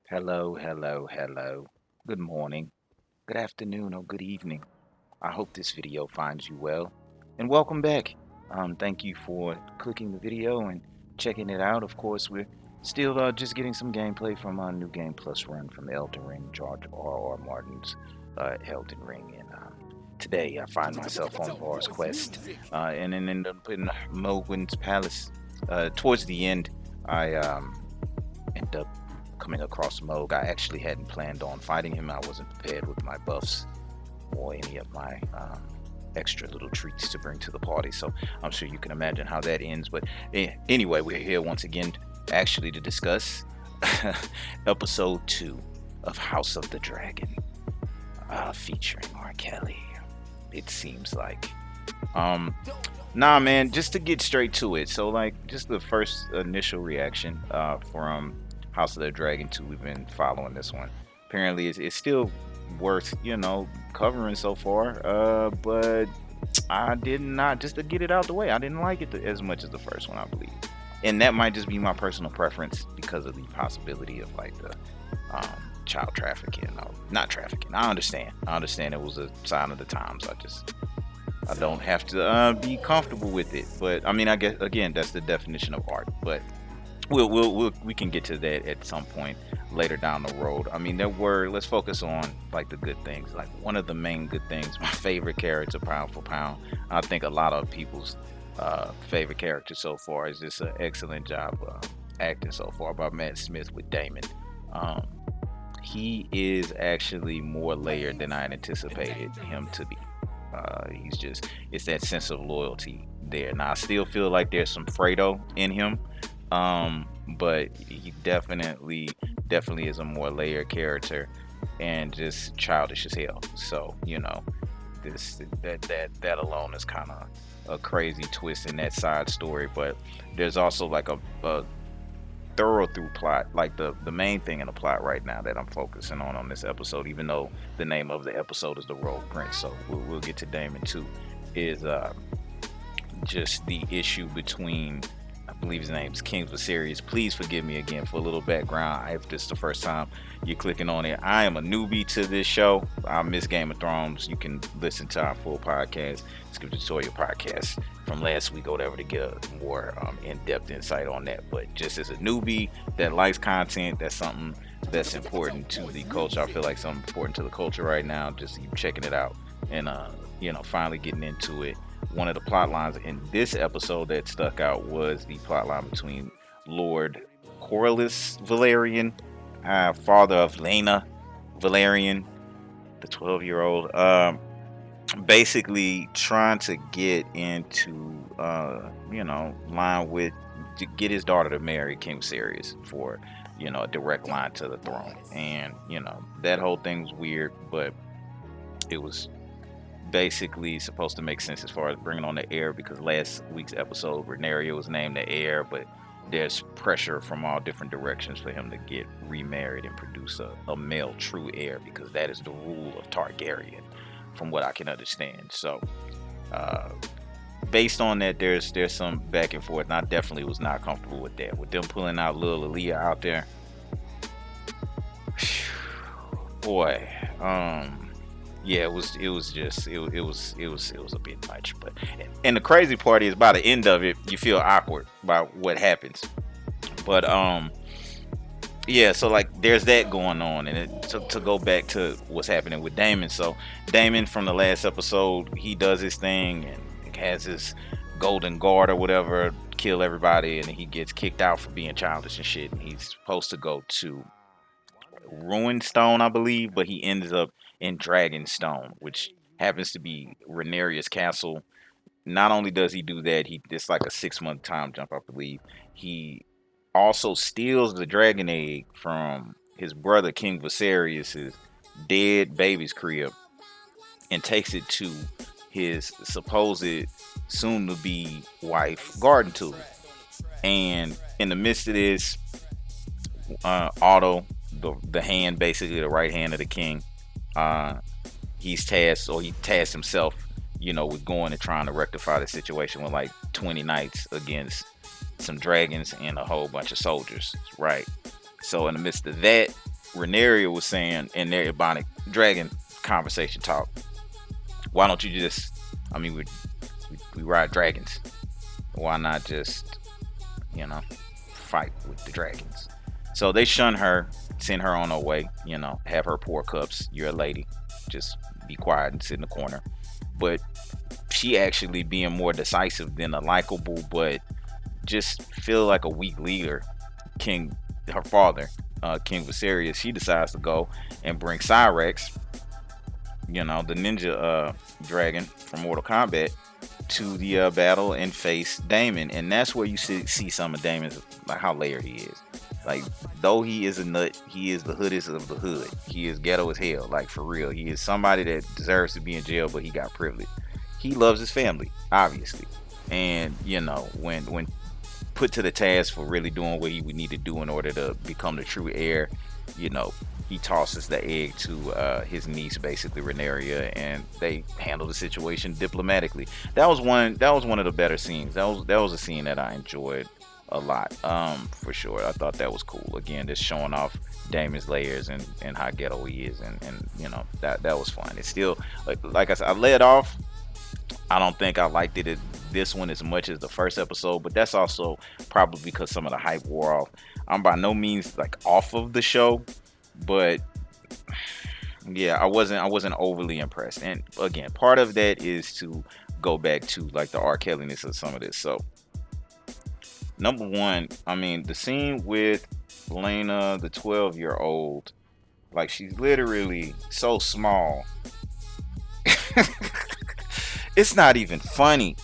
Hello, hello, hello. Good morning, good afternoon, or good evening. I hope this video finds you well. And welcome back. Thank you for clicking the video and checking it out. Of course, we're still just getting some gameplay from our new ng+run from Elden Ring, George R.R. Martin's Elden Ring. And today I find myself on Var's quest and then end up in Mohgwyn's palace. Towards the end, I end up coming across Mohg. I actually hadn't planned on fighting him. I wasn't prepared with my buffs or any of my extra little treats to bring to the party. So I'm sure you can imagine how that ends. But anyway, we're here once again actually to discuss episode 2 of House of the Dragon, featuring R. Kelly. It seems like. Nah, man, just to get straight to it. So, like, just the first initial reaction from House of the Dragon 2. We've been following this one. Apparently, it's still worth, covering so far. But I did not, just to get it out the way, I didn't like it as much as the first one, I believe. And that might just be my personal preference because of the possibility of, like, the child trafficking. No, not trafficking. I understand. It was a sign of the times. I don't have to be comfortable with it. But I mean, I guess again, that's the definition of art. But we can get to that at some point later down the road. I mean, let's focus on like the good things. Like one of the main good things, my favorite character, pound for pound. I think a lot of people's favorite character so far is just an excellent job acting so far by Matt Smith with Daemon. Um, he is actually more layered than I had anticipated him to be. It's that sense of loyalty there. Now, I still feel like there's some Fredo in him, but he definitely is a more layered character and just childish as hell. So, that alone is kind of a crazy twist in that side story. But there's also like a thorough through plot, like the main thing in the plot right now that I'm focusing on this episode, even though the name of the episode is the Rogue Prince. So we'll get to Daemon too. Is just the issue between, I believe his name is King Viserys. Please forgive me again for a little background. If this is the first time you're clicking on it, I am a newbie to this show. I miss Game of Thrones. You can listen to our full podcast, Script Tutorial podcast from last week or whatever to get a more in-depth insight on that. But just as a newbie that likes content, that's something that's important to the culture. I feel like something important to the culture right now. Just you checking it out and finally getting into it. One of the plot lines in this episode that stuck out was the plot line between Lord Corlys Valerian, father of Lena Valerian, the 12-year-old, basically trying to get into, line with, to get his daughter to marry King Viserys for, a direct line to the throne. And, that whole thing was weird, but it was basically supposed to make sense as far as bringing on the heir, because last week's episode Rhaenyra was named the heir, but there's pressure from all different directions for him to get remarried and produce a male true heir, because that is the rule of Targaryen from what I can understand. So based on that, there's some back and forth, and I definitely was not comfortable with that, with them pulling out little Aaliyah out there. Boy, yeah, it was a bit much. But and the crazy part is, by the end of it, you feel awkward about what happens. But yeah, so like there's that going on. And to go back to what's happening with Daemon. So Daemon from the last episode, he does his thing and has his golden guard or whatever kill everybody, and he gets kicked out for being childish and shit. And he's supposed to go to Ruinstone, I believe, but he ends up in Dragonstone, which happens to be Rhaenyra's castle. Not only does he do that, it's like a 6-month time jump, I believe. He also steals the dragon egg from his brother King Viserys' dead baby's crib and takes it to his supposed soon-to-be wife Garden Tool. And in the midst of this, Otto, the hand, basically the right hand of the king, he tasked himself, with going and trying to rectify the situation with like 20 knights against some dragons and a whole bunch of soldiers, right? So in the midst of that, Rhaenyra was saying in their Ebonic Dragon conversation talk, why don't you just, I mean, we ride dragons. Why not just, you know, fight with the dragons? So they shun her, send her on her way, have her pour cups. You're a lady. Just be quiet and sit in the corner. But she actually being more decisive than a likable, but just feel like a weak leader. Her father, King Viserys, she decides to go and bring Cyrex, the ninja dragon from Mortal Kombat, to the battle and face Daemon. And that's where you see some of Daemon's, like, how layered he is. Like, though he is a nut, he is the hoodest of the hood. He is ghetto as hell, like, for real. He is somebody that deserves to be in jail, but he got privilege. He loves his family, obviously. And, when put to the task for really doing what he would need to do in order to become the true heir, he tosses the egg to his niece, basically Rhaenyra, and they handle the situation diplomatically. That was one of the better scenes. That was a scene that I enjoyed a lot, for sure. I thought that was cool. Again, just showing off Daemon's layers and how ghetto he is, and that was fun. It's still, like I said, I led off. I don't think I liked this one as much as the first episode, but that's also probably because some of the hype wore off. I'm by no means like off of the show, but yeah, I wasn't overly impressed. And again, part of that is to go back to like the R. Kelly-ness of some of this. So number one, I mean, the scene with Lena, the 12-year-old, like, she's literally so small. It's not even funny,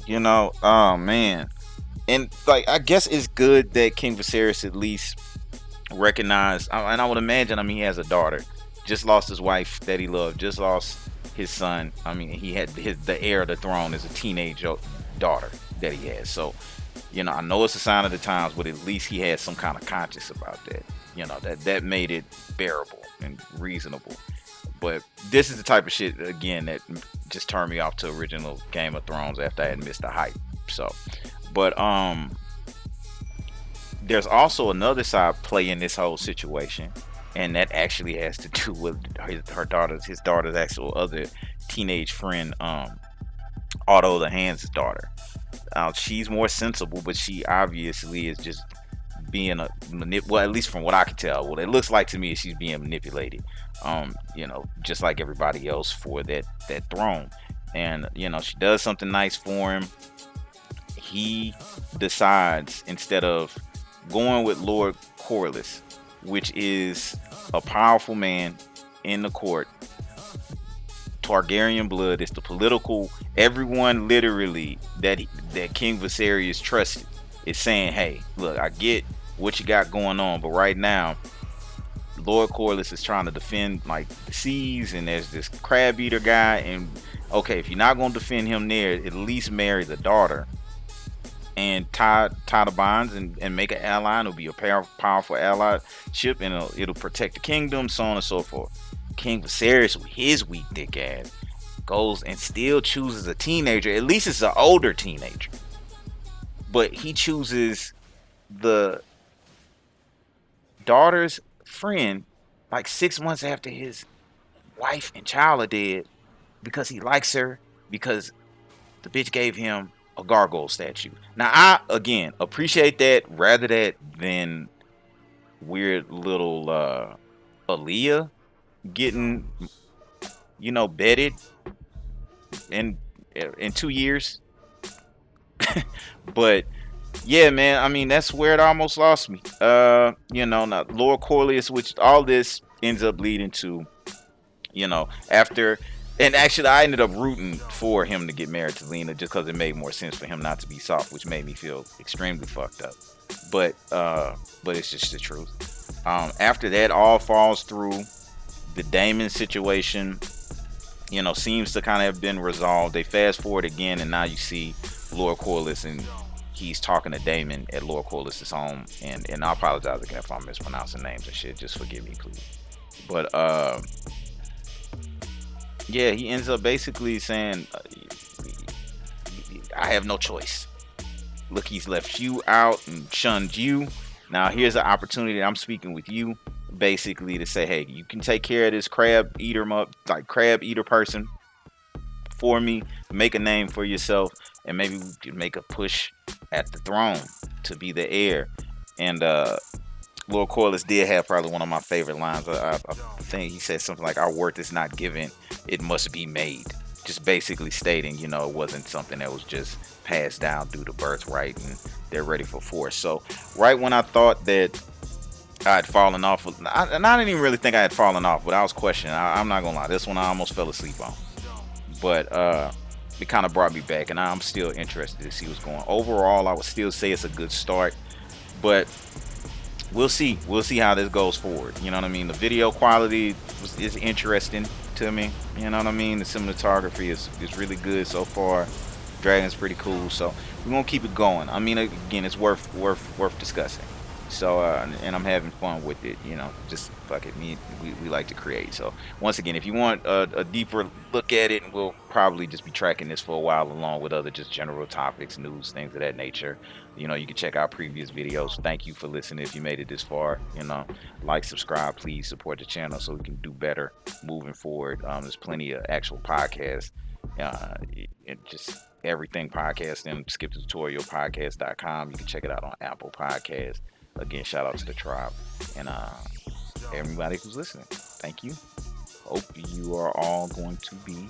Oh man. And like, I guess it's good that King Viserys at least recognized, and I would imagine, I mean, he has a daughter, just lost his wife that he loved, just lost his son. I mean, he had the heir of the throne is a teenage daughter that he has. So, I know it's a sign of the times, but at least he had some kind of conscience about that. That made it bearable and reasonable. But this is the type of shit, again, that just turned me off to original Game of Thrones after I had missed the hype. So, but there's also another side play in this whole situation, and that actually has to do with his daughter's actual other teenage friend, Otto the Hand's daughter. She's more sensible, but she obviously is just being well, at least from what I can tell, what it looks like to me is she's being manipulated, just like everybody else for that throne. And she does something nice for him. He decides, instead of going with Lord Corlys, which is a powerful man in the court, Targaryen blood, is the political, everyone literally that King Viserys trusted is saying, hey, look, I get what you got going on, but right now Lord Corlys is trying to defend like the seas, and there's this crab eater guy, and okay, if you're not going to defend him there, at least marry the daughter and tie the bonds and make an ally, and it'll be a powerful allyship, and it'll protect the kingdom, so on and so forth. King Viserys, with his weak dick ass, goes and still chooses a teenager. At least it's an older teenager, but he chooses the daughter's friend like 6 months after his wife and child are dead, because he likes her, because the bitch gave him a gargoyle statue. Now, I again appreciate that rather than weird little Aaliyah getting bedded in 2 years. But yeah, man, I mean, that's where it almost lost me. Now Lord Corlys, which all this ends up leading to, after, and actually I ended up rooting for him to get married to Lena, just because it made more sense for him not to be soft, which made me feel extremely fucked up. But it's just the truth. After that all falls through, the Daemon situation, seems to kind of have been resolved. They fast forward again, and now you see Lord Corlys, and he's talking to Daemon at Lord Corlys' home, and I apologize again if I'm mispronouncing names and shit. Just forgive me, please. But yeah, he ends up basically saying, I have no choice. Look, he's left you out and shunned you. Now here's an opportunity. I'm speaking with you. basically to say, hey, you can take care of this crab eater, like crab eater person for me, make a name for yourself, and maybe we can make a push at the throne to be the heir. And Lord Corliss did have probably one of my favorite lines. I think he said something like, "Our worth is not given; it must be made." Just basically stating, it wasn't something that was just passed down through the birthright, and they're ready for force. So, right when I thought that I had fallen off, and I didn't even really think I had fallen off, but I was questioning. I'm not gonna lie, this one I almost fell asleep on, but it kind of brought me back, and I'm still interested to see what's going on. Overall, I would still say it's a good start, but we'll see. We'll see how this goes forward. You know what I mean? The video quality is interesting to me. You know what I mean? The cinematography is really good so far. Dragon's pretty cool, so we're gonna keep it going. I mean, again, it's worth discussing. So, and I'm having fun with it. Just fuck it. We like to create. So, once again, if you want a deeper look at it, we'll probably just be tracking this for a while, along with other just general topics, news, things of that nature. You can check out previous videos. Thank you for listening. If you made it this far, like, subscribe, please support the channel so we can do better moving forward. There's plenty of actual podcasts. Just everything podcasting, skip the tutorial podcast.com. You can check it out on Apple Podcasts. Again, shout out to the tribe and everybody who's listening. Thank you. Hope you are all going to be